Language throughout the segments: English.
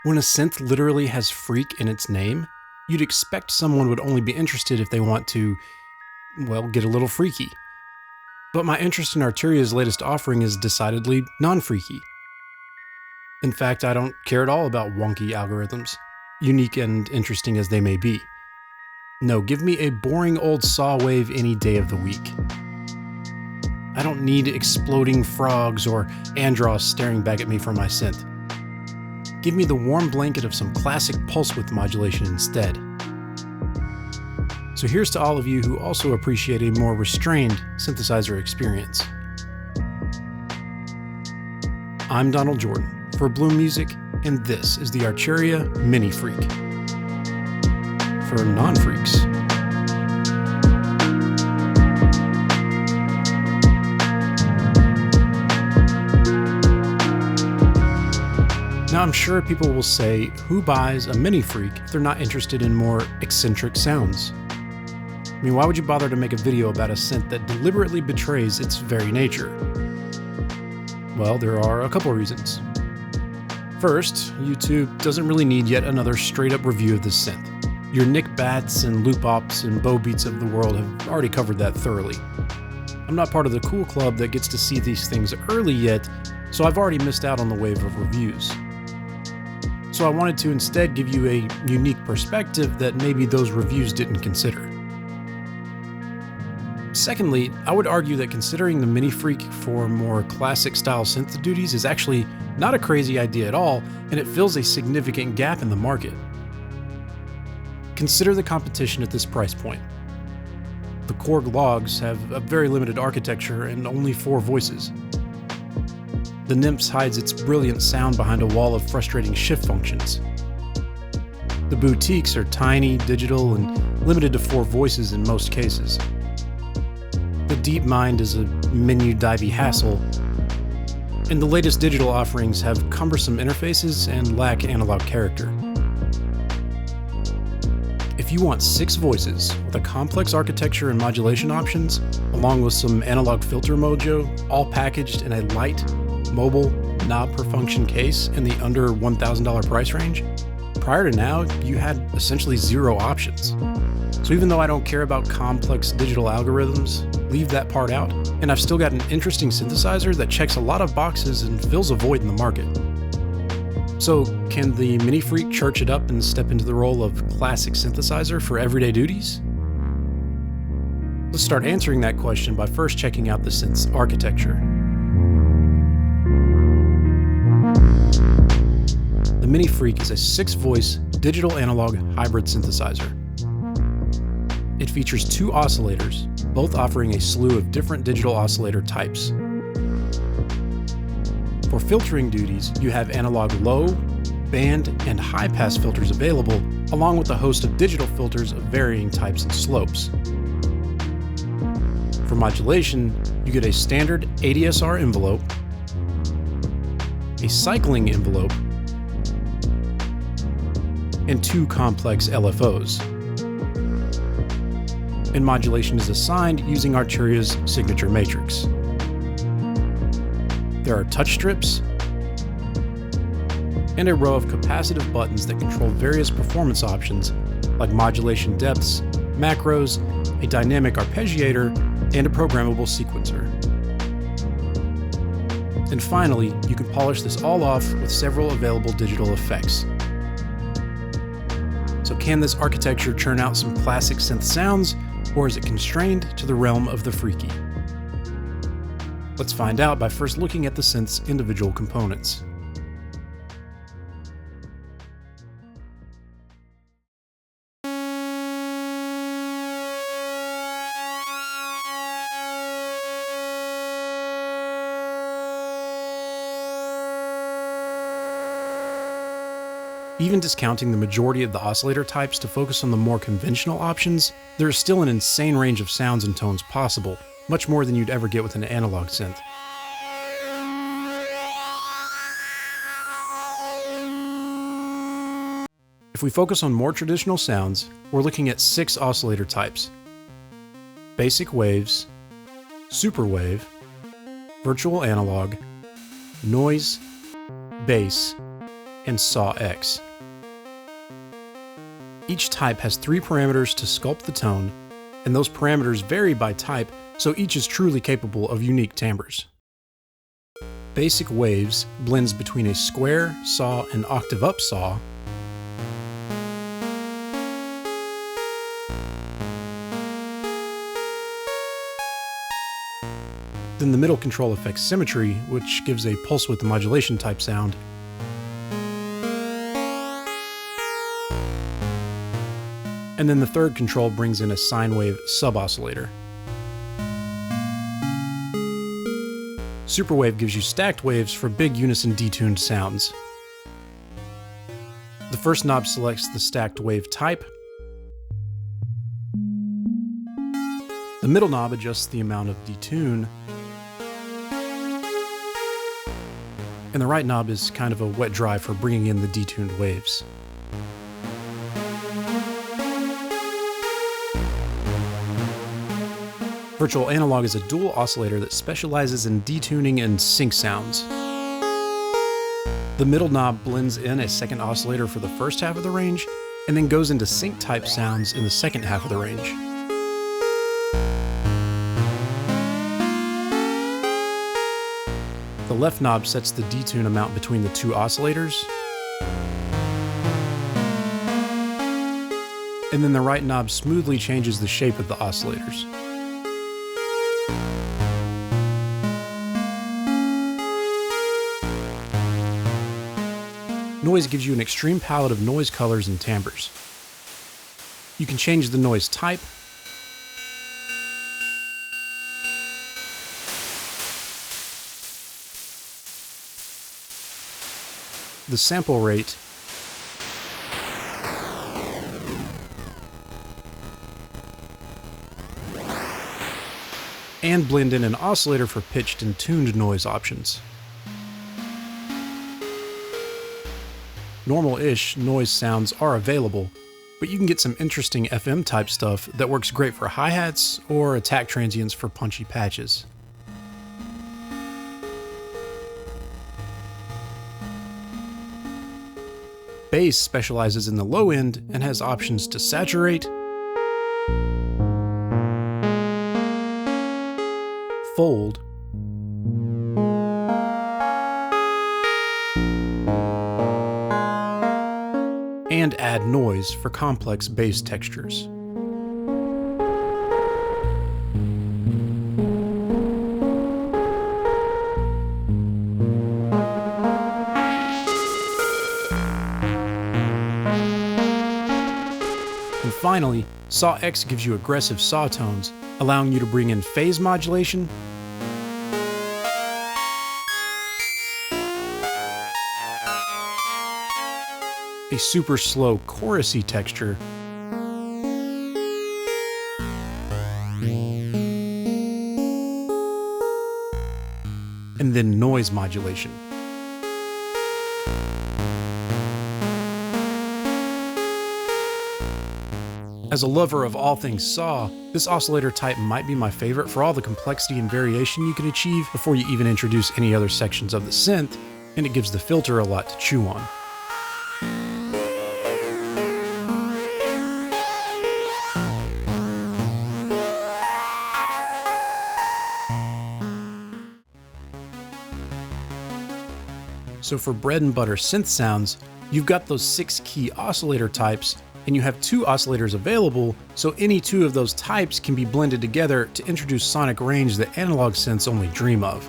When a synth literally has freak in its name, you'd expect someone would only be interested if they want to, well, get a little freaky. But my interest in Arturia's latest offering is decidedly non-freaky. In fact, I don't care at all about wonky algorithms, unique and interesting as they may be. No, give me a boring old saw wave any day of the week. I don't need exploding frogs or Andros staring back at me from my synth. Give me the warm blanket of some classic pulse width modulation instead. So here's to all of you who also appreciate a more restrained synthesizer experience. I'm Donald Jordan for Bloom Music, and this is the Arturia MiniFreak. For non-freaks. Now I'm sure people will say, who buys a MiniFreak if they're not interested in more eccentric sounds? I mean, why would you bother to make a video about a synth that deliberately betrays its very nature? Well, there are a couple reasons. First, YouTube doesn't really need yet another straight-up review of this synth. Your Nick Bats and Loop Ops and Bow Beats of the world have already covered that thoroughly. I'm not part of the cool club that gets to see these things early yet, so I've already missed out on the wave of reviews. So I wanted to instead give you a unique perspective that maybe those reviews didn't consider. Secondly, I would argue that considering the MiniFreak for more classic style synth duties is actually not a crazy idea at all, and it fills a significant gap in the market. Consider the competition at this price point. The Korg Logs have a very limited architecture and only 4 voices. The Nymphs hides its brilliant sound behind a wall of frustrating shift functions. The Boutiques are tiny, digital, and limited to 4 voices in most cases. The DeepMind is a menu-divey hassle, and the latest digital offerings have cumbersome interfaces and lack analog character. If you want 6 voices with a complex architecture and modulation options, along with some analog filter mojo, all packaged in a light, mobile, knob-per-function case in the under $1,000 price range, prior to now, you had essentially 0 options. So even though I don't care about complex digital algorithms, leave that part out, and I've still got an interesting synthesizer that checks a lot of boxes and fills a void in the market. So can the MiniFreak church it up and step into the role of classic synthesizer for everyday duties? Let's start answering that question by first checking out the synth's architecture. The MiniFreak is a 6-voice digital analog hybrid synthesizer. It features 2 oscillators, both offering a slew of different digital oscillator types. For filtering duties, you have analog low, band, and high-pass filters available, along with a host of digital filters of varying types and slopes. For modulation, you get a standard ADSR envelope, a cycling envelope, and 2 complex LFOs. And modulation is assigned using Arturia's signature matrix. There are touch strips and a row of capacitive buttons that control various performance options like modulation depths, macros, a dynamic arpeggiator, and a programmable sequencer. And finally, you can polish this all off with several available digital effects. So can this architecture churn out some classic synth sounds, or is it constrained to the realm of the freaky? Let's find out by first looking at the synth's individual components. Even discounting the majority of the oscillator types to focus on the more conventional options, there is still an insane range of sounds and tones possible, much more than you'd ever get with an analog synth. If we focus on more traditional sounds, we're looking at 6 oscillator types: basic waves, superwave, virtual analog, noise, bass, and Saw X. Each type has 3 parameters to sculpt the tone, and those parameters vary by type, so each is truly capable of unique timbres. Basic Waves blends between a square saw and octave up saw, then the middle control affects symmetry, which gives a pulse width modulation type sound, and then the third control brings in a sine wave sub-oscillator. Superwave gives you stacked waves for big unison detuned sounds. The first knob selects the stacked wave type. The middle knob adjusts the amount of detune. And the right knob is kind of a wet dry for bringing in the detuned waves. Virtual Analog is a dual oscillator that specializes in detuning and sync sounds. The middle knob blends in a second oscillator for the first half of the range, and then goes into sync type sounds in the second half of the range. The left knob sets the detune amount between the 2 oscillators, and then the right knob smoothly changes the shape of the oscillators. Noise gives you an extreme palette of noise colors and timbres. You can change the noise type, the sample rate, and blend in an oscillator for pitched and tuned noise options. Normal-ish noise sounds are available, but you can get some interesting FM type stuff that works great for hi-hats or attack transients for punchy patches. Bass specializes in the low end and has options to saturate, fold, and add noise for complex bass textures. And finally, Saw X gives you aggressive saw tones, allowing you to bring in phase modulation, a super slow chorusy texture, and then noise modulation. As a lover of all things saw, this oscillator type might be my favorite for all the complexity and variation you can achieve before you even introduce any other sections of the synth, and it gives the filter a lot to chew on. So for bread and butter synth sounds, you've got those 6 key oscillator types, and you have 2 oscillators available, so any 2 of those types can be blended together to introduce sonic range that analog synths only dream of.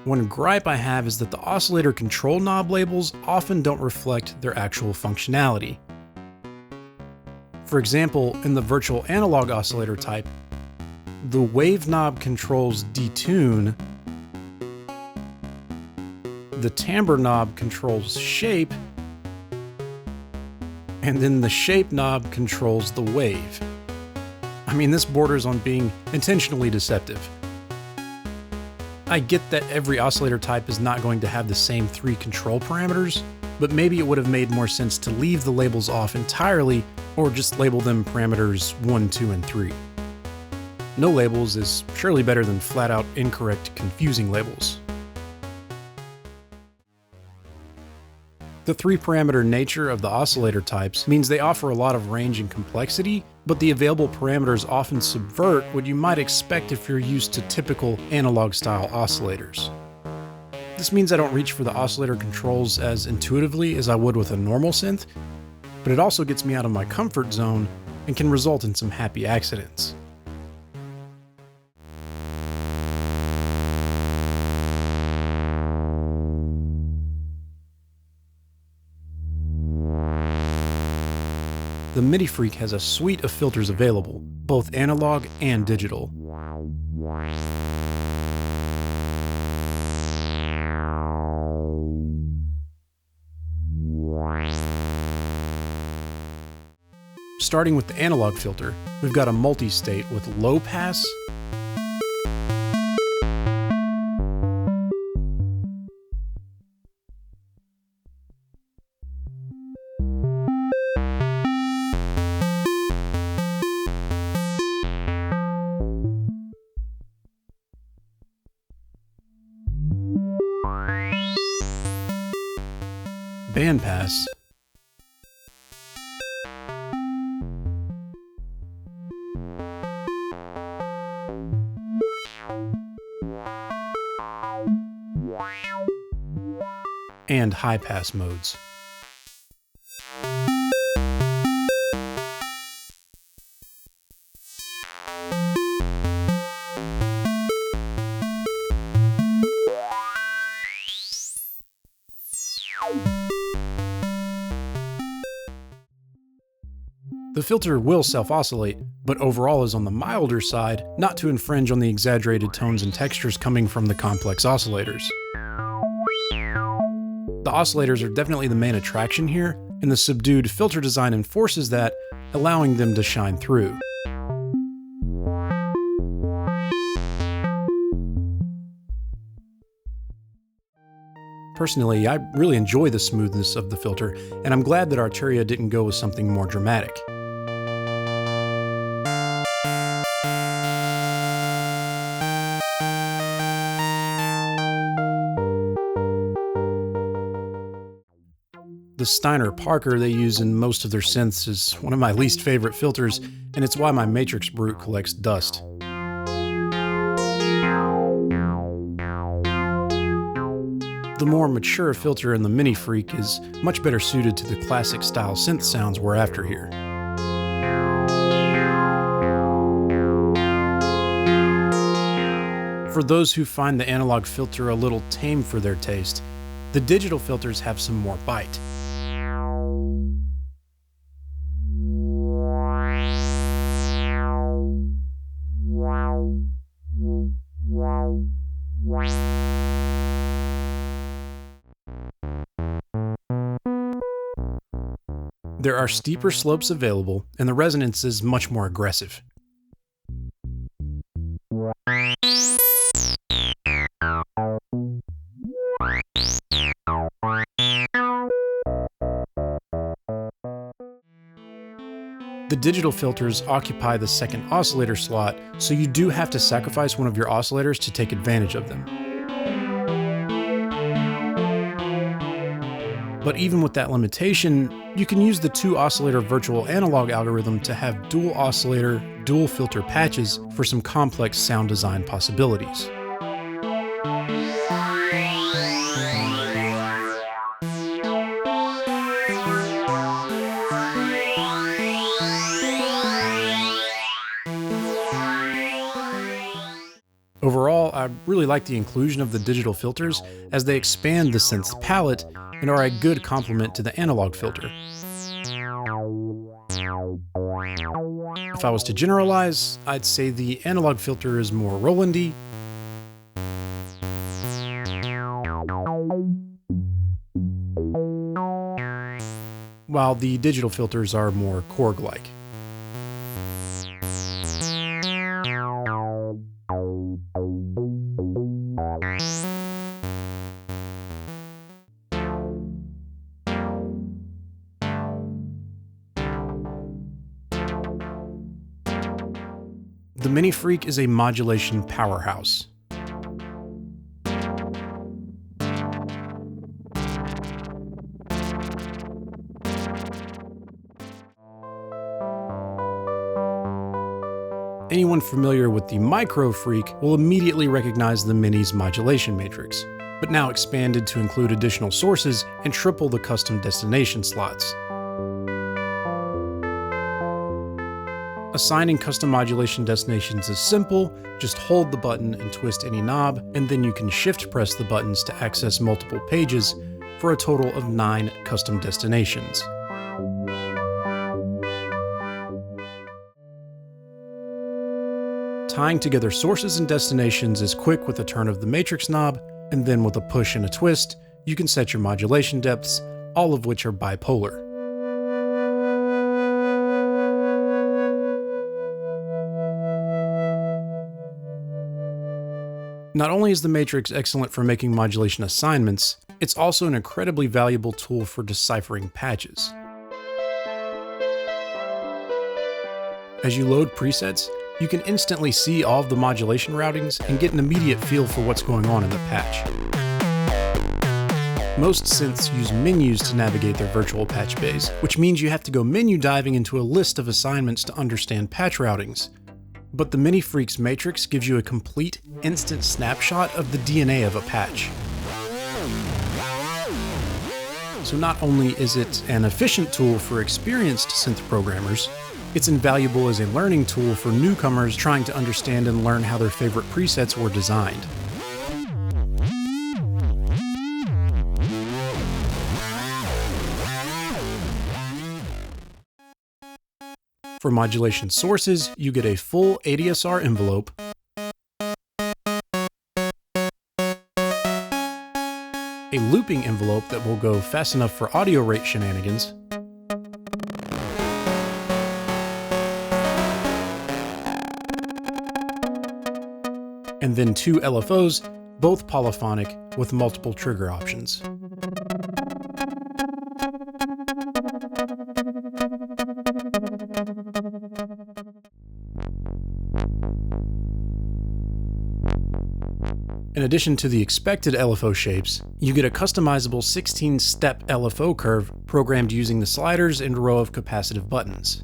One gripe I have is that the oscillator control knob labels often don't reflect their actual functionality. For example, in the virtual analog oscillator type, the wave knob controls detune, the timbre knob controls shape, and then the shape knob controls the wave. I mean, this borders on being intentionally deceptive. I get that every oscillator type is not going to have the same 3 control parameters, but maybe it would have made more sense to leave the labels off entirely or just label them parameters 1, 2, and 3. No labels is surely better than flat-out incorrect, confusing labels. The 3-parameter nature of the oscillator types means they offer a lot of range and complexity, but the available parameters often subvert what you might expect if you're used to typical analog-style oscillators. This means I don't reach for the oscillator controls as intuitively as I would with a normal synth, but it also gets me out of my comfort zone and can result in some happy accidents. The MiniFreak has a suite of filters available, both analog and digital. Starting with the analog filter, we've got a multi-state with low pass, bandpass, and high-pass modes. The filter will self-oscillate, but overall is on the milder side, not to infringe on the exaggerated tones and textures coming from the complex oscillators. The oscillators are definitely the main attraction here, and the subdued filter design enforces that, allowing them to shine through. Personally, I really enjoy the smoothness of the filter, and I'm glad that Arturia didn't go with something more dramatic. The Steiner Parker they use in most of their synths is one of my least favorite filters, and it's why my Matrix Brute collects dust. The more mature filter in the MiniFreak is much better suited to the classic style synth sounds we're after here. For those who find the analog filter a little tame for their taste, the digital filters have some more bite. There are steeper slopes available, and the resonance is much more aggressive. The digital filters occupy the second oscillator slot, so you do have to sacrifice one of your oscillators to take advantage of them. But even with that limitation, you can use the 2-oscillator virtual analog algorithm to have dual oscillator, dual filter patches for some complex sound design possibilities. Overall, I really like the inclusion of the digital filters as they expand the synth's palette and are a good complement to the analog filter. If I was to generalize, I'd say the analog filter is more Rolandy, while the digital filters are more Korg-like. The MiniFreak is a modulation powerhouse. Anyone familiar with the MicroFreak will immediately recognize the Mini's modulation matrix, but now expanded to include additional sources and triple the custom destination slots. Assigning custom modulation destinations is simple. Just hold the button and twist any knob, and then you can shift press the buttons to access multiple pages for a total of 9 custom destinations. Tying together sources and destinations is quick with a turn of the matrix knob, and then with a push and a twist, you can set your modulation depths, all of which are bipolar. Not only is the matrix excellent for making modulation assignments, it's also an incredibly valuable tool for deciphering patches. As you load presets, you can instantly see all of the modulation routings and get an immediate feel for what's going on in the patch. Most synths use menus to navigate their virtual patch bays, which means you have to go menu diving into a list of assignments to understand patch routings. But the MiniFreak's matrix gives you a complete, instant snapshot of the DNA of a patch. So not only is it an efficient tool for experienced synth programmers, it's invaluable as a learning tool for newcomers trying to understand and learn how their favorite presets were designed. For modulation sources, you get a full ADSR envelope, a looping envelope that will go fast enough for audio rate shenanigans, and then 2 LFOs, both polyphonic with multiple trigger options. In addition to the expected LFO shapes, you get a customizable 16-step LFO curve programmed using the sliders and row of capacitive buttons.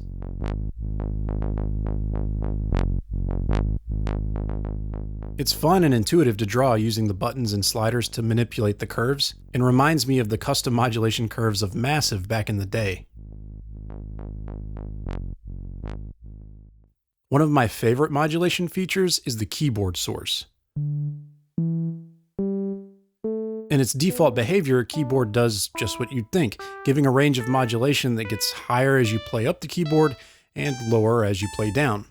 It's fun and intuitive to draw using the buttons and sliders to manipulate the curves, and reminds me of the custom modulation curves of Massive back in the day. One of my favorite modulation features is the keyboard source. In its default behavior, keyboard does just what you'd think, giving a range of modulation that gets higher as you play up the keyboard and lower as you play down.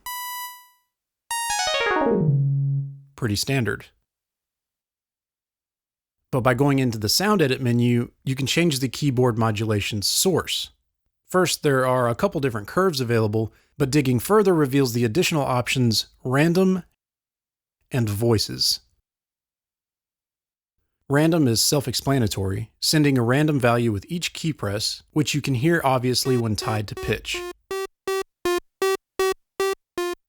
Pretty standard. But by going into the sound edit menu, you can change the keyboard modulation source. First, there are a couple different curves available, but digging further reveals the additional options random and voices. Random is self-explanatory, sending a random value with each key press, which you can hear obviously when tied to pitch.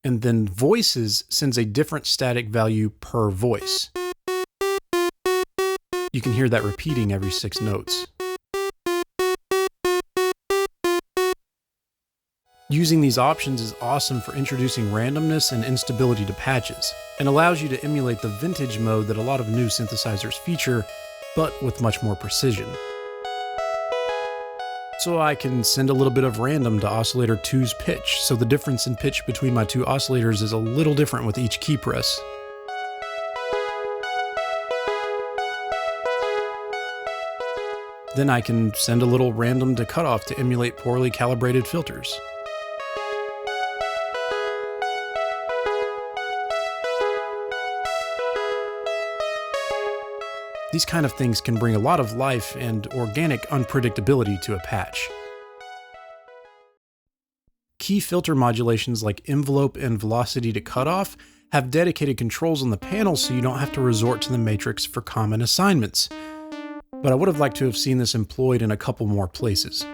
And then voices sends a different static value per voice. You can hear that repeating every 6 notes. Using these options is awesome for introducing randomness and instability to patches, and allows you to emulate the vintage mode that a lot of new synthesizers feature, but with much more precision. So I can send a little bit of random to oscillator 2's pitch, so the difference in pitch between my 2 oscillators is a little different with each key press. Then I can send a little random to cutoff to emulate poorly calibrated filters. These kind of things can bring a lot of life and organic unpredictability to a patch. Key filter modulations like envelope and velocity to cutoff have dedicated controls on the panel so you don't have to resort to the matrix for common assignments. But I would have liked to have seen this employed in a couple more places.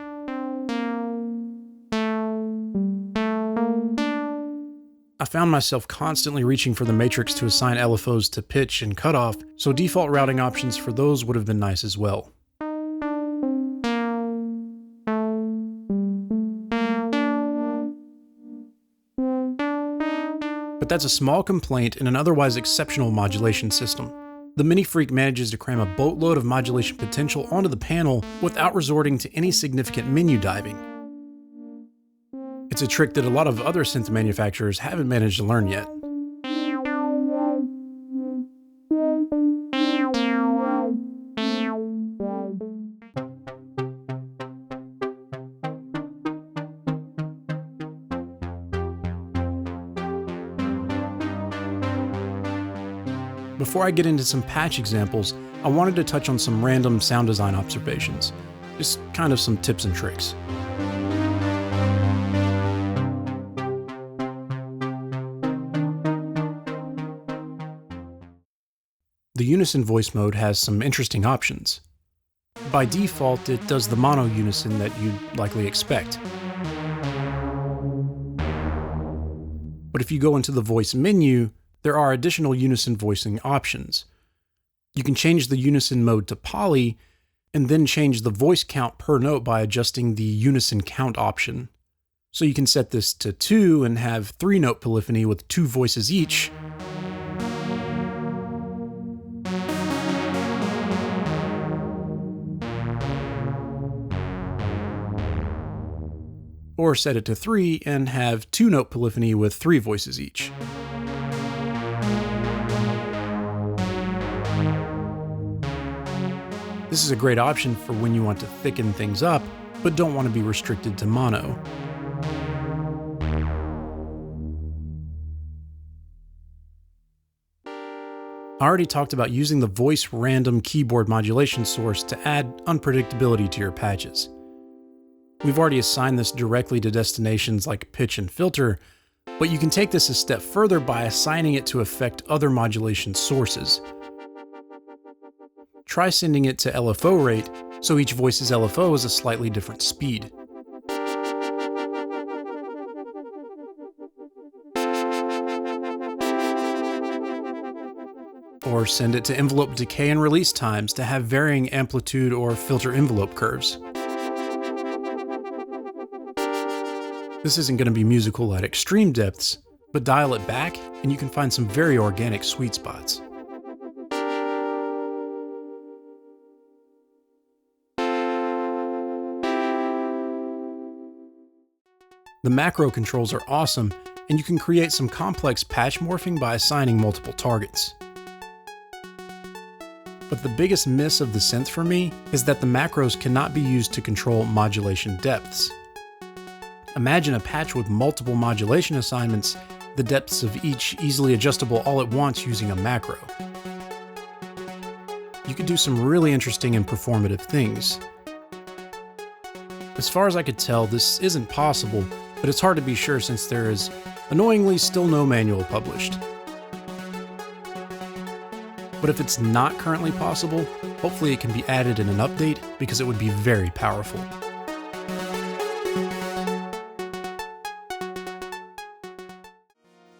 I found myself constantly reaching for the matrix to assign LFOs to pitch and cutoff, so default routing options for those would have been nice as well. But that's a small complaint in an otherwise exceptional modulation system. The MiniFreak manages to cram a boatload of modulation potential onto the panel without resorting to any significant menu diving. It's a trick that a lot of other synth manufacturers haven't managed to learn yet. Before I get into some patch examples, I wanted to touch on some random sound design observations. Just kind of some tips and tricks. The unison voice mode has some interesting options. By default, it does the mono unison that you'd likely expect. But if you go into the voice menu, there are additional unison voicing options. You can change the unison mode to poly, and then change the voice count per note by adjusting the unison count option. So you can set this to 2 and have 3-note polyphony with 2 voices each, or set it to 3 and have 2-note polyphony with 3 voices each. This is a great option for when you want to thicken things up, but don't want to be restricted to mono. I already talked about using the voice random keyboard modulation source to add unpredictability to your patches. We've already assigned this directly to destinations like pitch and filter, but you can take this a step further by assigning it to affect other modulation sources. Try sending it to LFO rate, so each voice's LFO is a slightly different speed. Or send it to envelope decay and release times to have varying amplitude or filter envelope curves. This isn't going to be musical at extreme depths, but dial it back and you can find some very organic sweet spots. The macro controls are awesome, and you can create some complex patch morphing by assigning multiple targets. But the biggest miss of the synth for me is that the macros cannot be used to control modulation depths. Imagine a patch with multiple modulation assignments, the depths of each easily adjustable all at once using a macro. You could do some really interesting and performative things. As far as I could tell, this isn't possible, but it's hard to be sure since there is, annoyingly, still no manual published. But if it's not currently possible, hopefully it can be added in an update because it would be very powerful.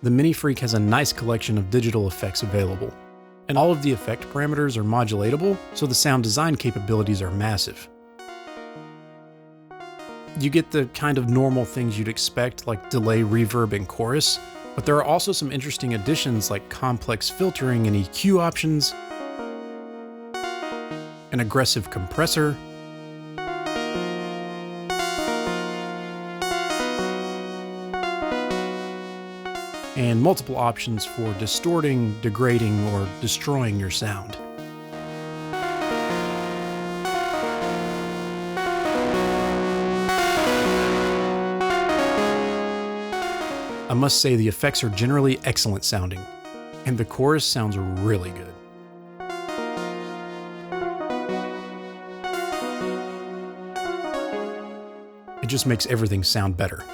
The MiniFreak has a nice collection of digital effects available, and all of the effect parameters are modulatable, so the sound design capabilities are massive. You get the kind of normal things you'd expect, like delay, reverb, and chorus, but there are also some interesting additions like complex filtering and EQ options, an aggressive compressor, and multiple options for distorting, degrading, or destroying your sound. I must say the effects are generally excellent sounding, and the chorus sounds really good. It just makes everything sound better.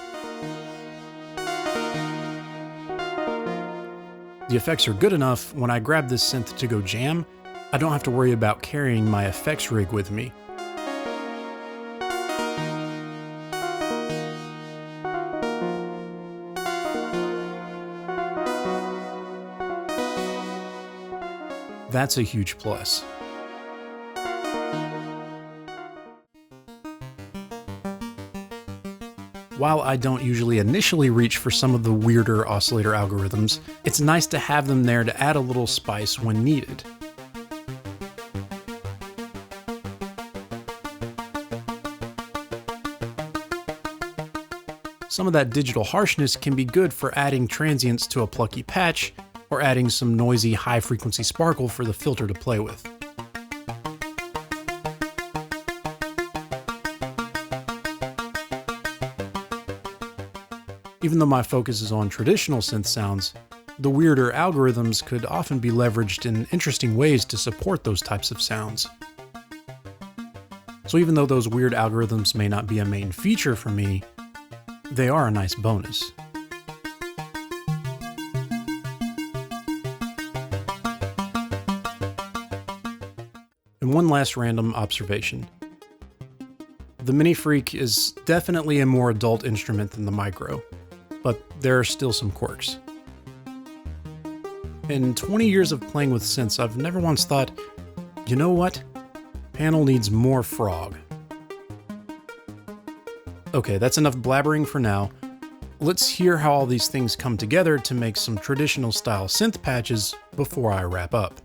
The effects are good enough, when I grab this synth to go jam, I don't have to worry about carrying my effects rig with me. That's a huge plus. While I don't usually initially reach for some of the weirder oscillator algorithms, it's nice to have them there to add a little spice when needed. Some of that digital harshness can be good for adding transients to a plucky patch, or adding some noisy high-frequency sparkle for the filter to play with. Even though my focus is on traditional synth sounds, the weirder algorithms could often be leveraged in interesting ways to support those types of sounds. So even though those weird algorithms may not be a main feature for me, they are a nice bonus. And one last random observation. The MiniFreak is definitely a more adult instrument than the Micro, but there are still some quirks. In 20 years of playing with synths, I've never once thought, you know what? Panel needs more frog. Okay, that's enough blabbering for now. Let's hear how all these things come together to make some traditional style synth patches before I wrap up.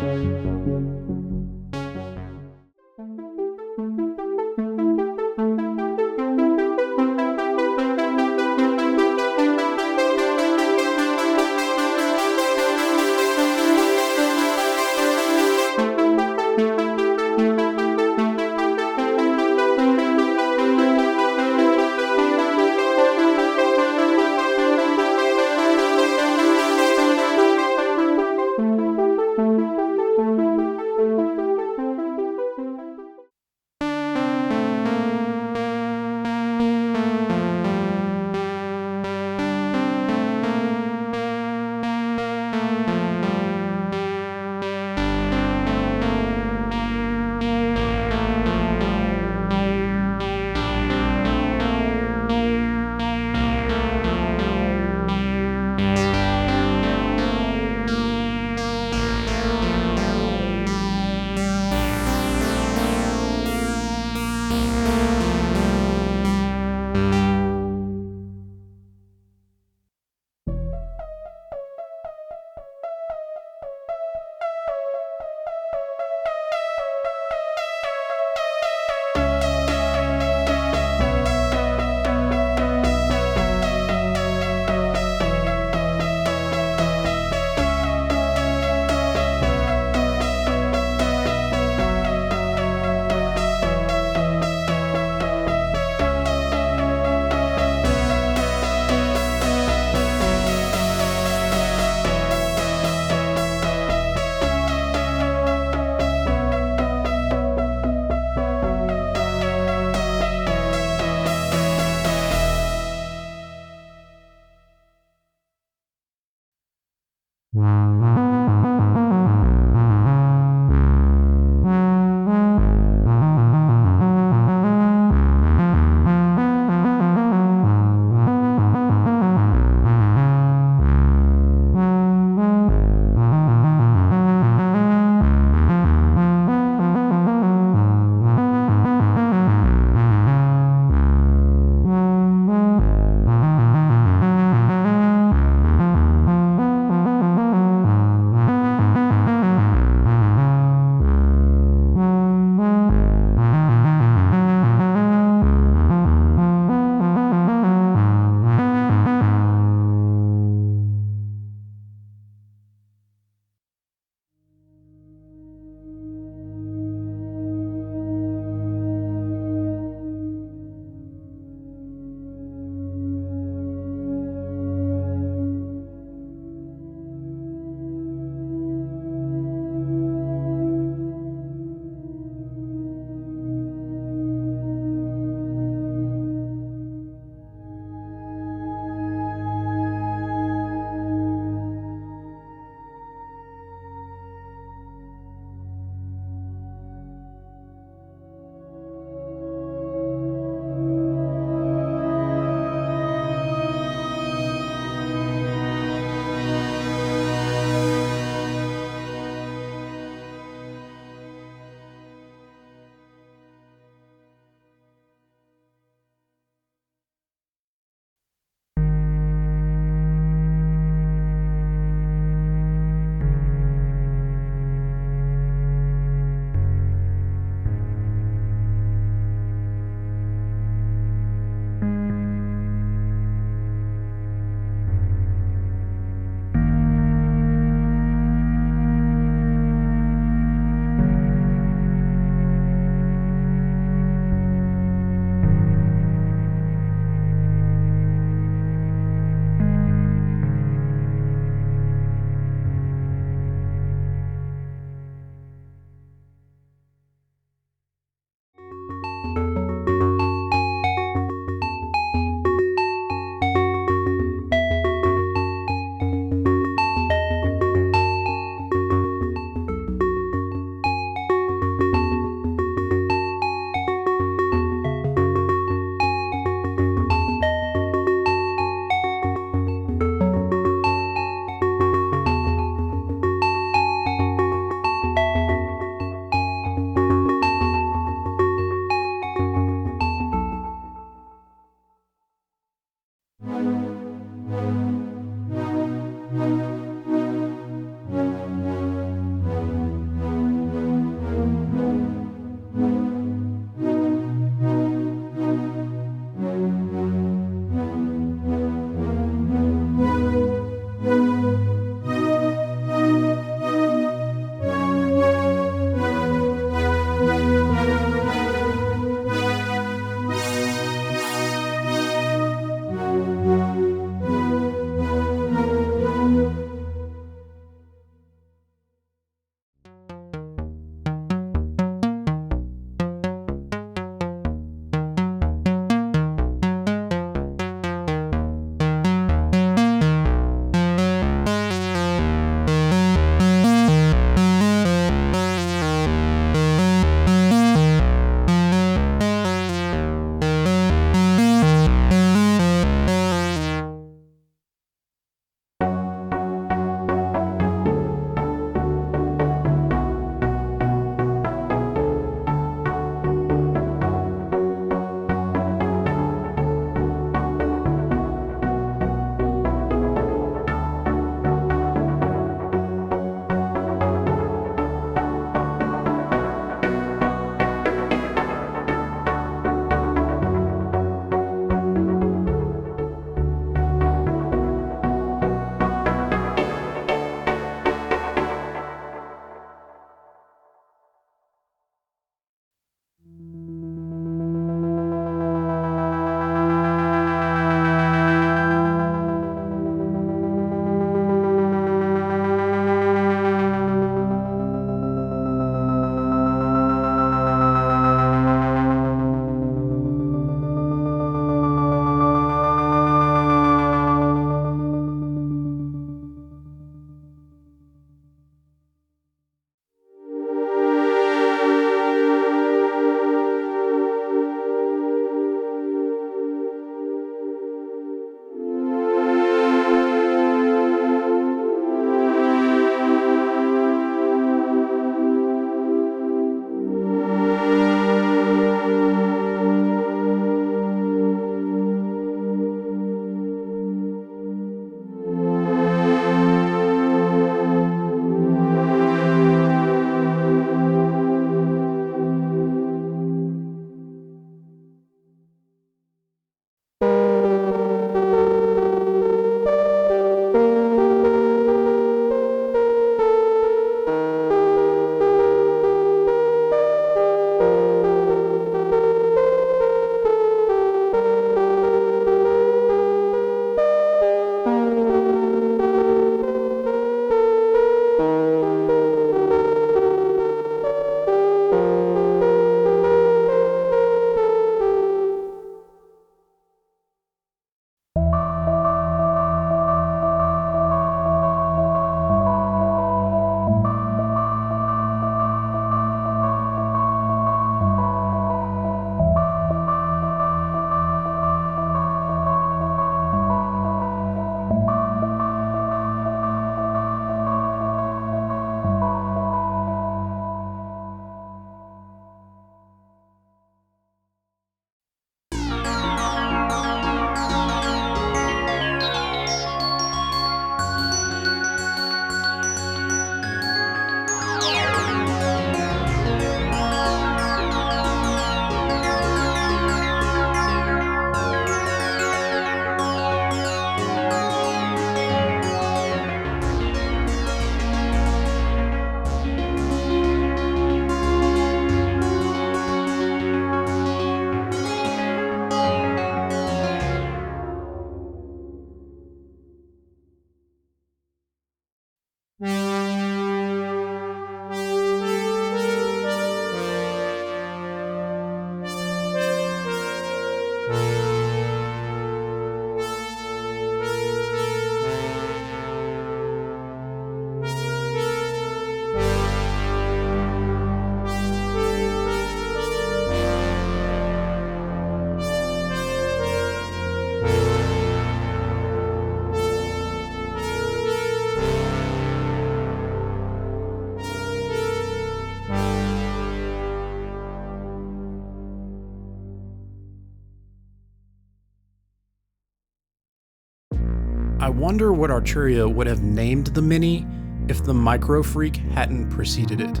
I wonder what Arturia would have named the Mini if the MiniFreak hadn't preceded it.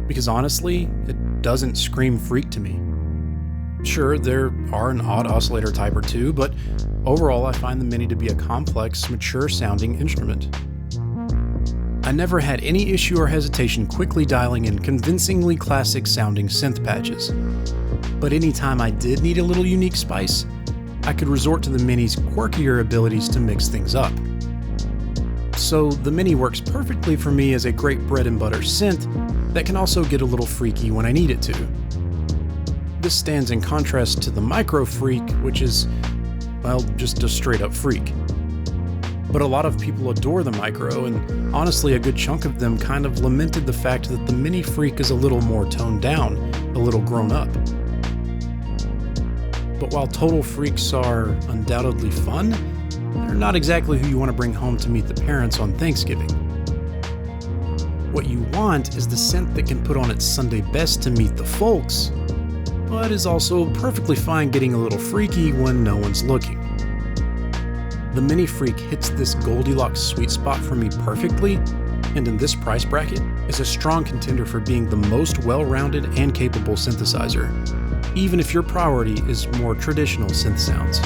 Because honestly, it doesn't scream freak to me. Sure, there are an odd oscillator type or two, but overall I find the Mini to be a complex, mature-sounding instrument. I never had any issue or hesitation quickly dialing in convincingly classic-sounding synth patches. But anytime I did need a little unique spice, I could resort to the Mini's quirkier abilities to mix things up. So the Mini works perfectly for me as a great bread and butter synth that can also get a little freaky when I need it to. This stands in contrast to the MiniFreak, which is, well, just a straight up freak. But a lot of people adore the Micro, and honestly a good chunk of them kind of lamented the fact that the MiniFreak is a little more toned down, a little grown up. But while total freaks are undoubtedly fun, they're not exactly who you want to bring home to meet the parents on Thanksgiving. What you want is the synth that can put on its Sunday best to meet the folks, but is also perfectly fine getting a little freaky when no one's looking. The MiniFreak hits this Goldilocks sweet spot for me perfectly, and in this price bracket is a strong contender for being the most well-rounded and capable synthesizer, even if your priority is more traditional synth sounds.